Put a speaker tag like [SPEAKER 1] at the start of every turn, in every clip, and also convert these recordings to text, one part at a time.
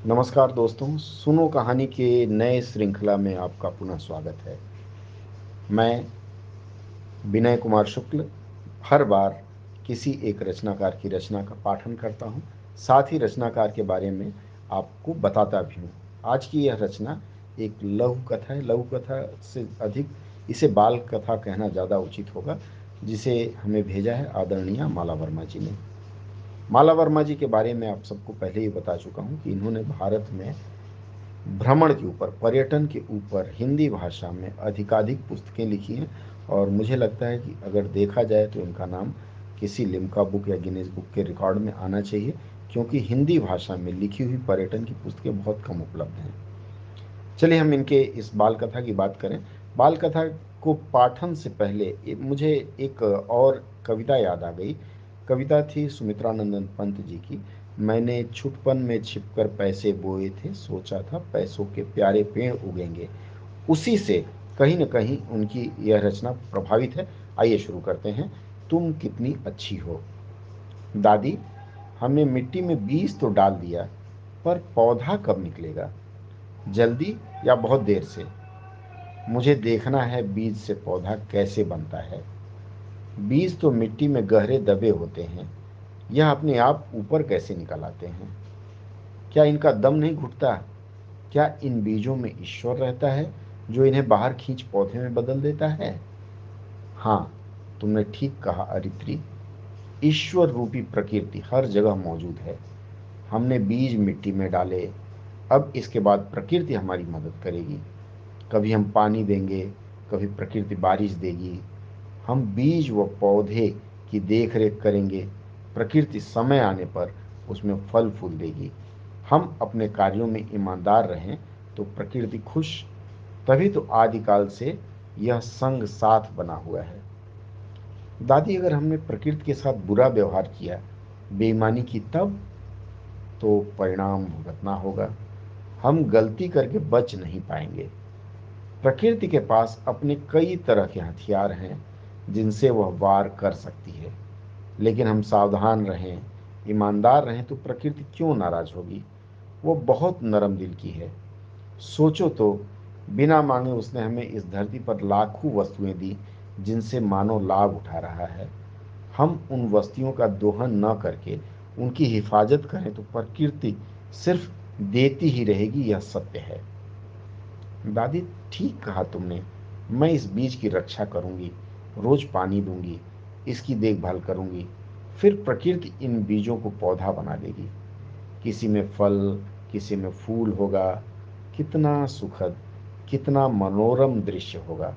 [SPEAKER 1] नमस्कार दोस्तों, सुनो कहानी के नए श्रृंखला में आपका पुनः स्वागत है। मैं विनय कुमार शुक्ल हर बार किसी एक रचनाकार की रचना का पाठन करता हूँ, साथ ही रचनाकार के बारे में आपको बताता भी हूँ। आज की यह रचना एक लघु कथा है। लघु कथा से अधिक इसे बाल कथा कहना ज़्यादा उचित होगा, जिसे हमें भेजा है आदरणीय माला वर्मा जी ने। माला वर्मा जी के बारे में आप सबको पहले ही बता चुका हूँ कि इन्होंने भारत में भ्रमण के ऊपर, पर्यटन के ऊपर हिंदी भाषा में अधिकाधिक पुस्तकें लिखी हैं। और मुझे लगता है कि अगर देखा जाए तो इनका नाम किसी लिम्का बुक या गिनीज बुक के रिकॉर्ड में आना चाहिए, क्योंकि हिंदी भाषा में लिखी हुई पर्यटन की पुस्तकें बहुत कम उपलब्ध हैं। चलिए हम इनके इस बाल कथा की बात करें। बाल कथा को पाठन से पहले मुझे एक और कविता याद आ गई। कविता थी सुमित्रानंदन पंत जी की। मैंने छुटपन में छिपकर पैसे बोए थे, सोचा था पैसों के प्यारे पेड़ उगेंगे। उसी से कहीं न कहीं उनकी यह रचना प्रभावित है। आइए शुरू करते हैं। तुम कितनी अच्छी हो। दादी, हमने मिट्टी में बीज तो डाल दिया, पर पौधा कब निकलेगा? जल्दी या बहुत देर से? मुझे देखना है बीज से पौधा कैसे बनता है। बीज तो मिट्टी में गहरे दबे होते हैं, यह अपने आप ऊपर कैसे निकल आते हैं? क्या इनका दम नहीं घुटता? क्या इन बीजों में ईश्वर रहता है, जो इन्हें बाहर खींच पौधे में बदल देता है? हाँ, तुमने ठीक कहा अरित्री। ईश्वर रूपी प्रकृति हर जगह मौजूद है। हमने बीज मिट्टी में डाले, अब इसके बाद प्रकृति हमारी मदद करेगी। कभी हम पानी देंगे, कभी प्रकृति बारिश देगी। हम बीज व पौधे की देख रेख करेंगे, प्रकृति समय आने पर उसमें फल फूल देगी। हम अपने कार्यों में ईमानदार रहें तो प्रकृति खुश। तभी तो आदिकाल से यह संग साथ बना हुआ है। दादी, अगर हमने प्रकृति के साथ बुरा व्यवहार किया, बेईमानी की, तब तो परिणाम भुगतना होगा। हम गलती करके बच नहीं पाएंगे। प्रकृति के पास अपने कई तरह के हथियार हैं जिनसे वह वार कर सकती है। लेकिन हम सावधान रहें, ईमानदार रहें तो प्रकृति क्यों नाराज होगी? वो बहुत नरम दिल की है। सोचो तो, बिना मांगे उसने हमें इस धरती पर लाखों वस्तुएं दी जिनसे मानव लाभ उठा रहा है। हम उन वस्तुओं का दोहन न करके उनकी हिफाजत करें तो प्रकृति सिर्फ देती ही रहेगी, यह सत्य है। दादी, ठीक कहा तुमने। मैं इस बीज की रक्षा करूंगी, रोज पानी दूंगी, इसकी देखभाल करूंगी। फिर प्रकृति इन बीजों को पौधा बना देगी। किसी में फल, किसी में फूल होगा। कितना सुखद, कितना मनोरम दृश्य होगा।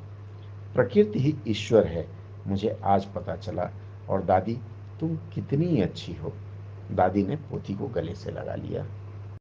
[SPEAKER 1] प्रकृति ही ईश्वर है, मुझे आज पता चला। और दादी, तुम कितनी अच्छी हो। दादी ने पोती को गले से लगा लिया।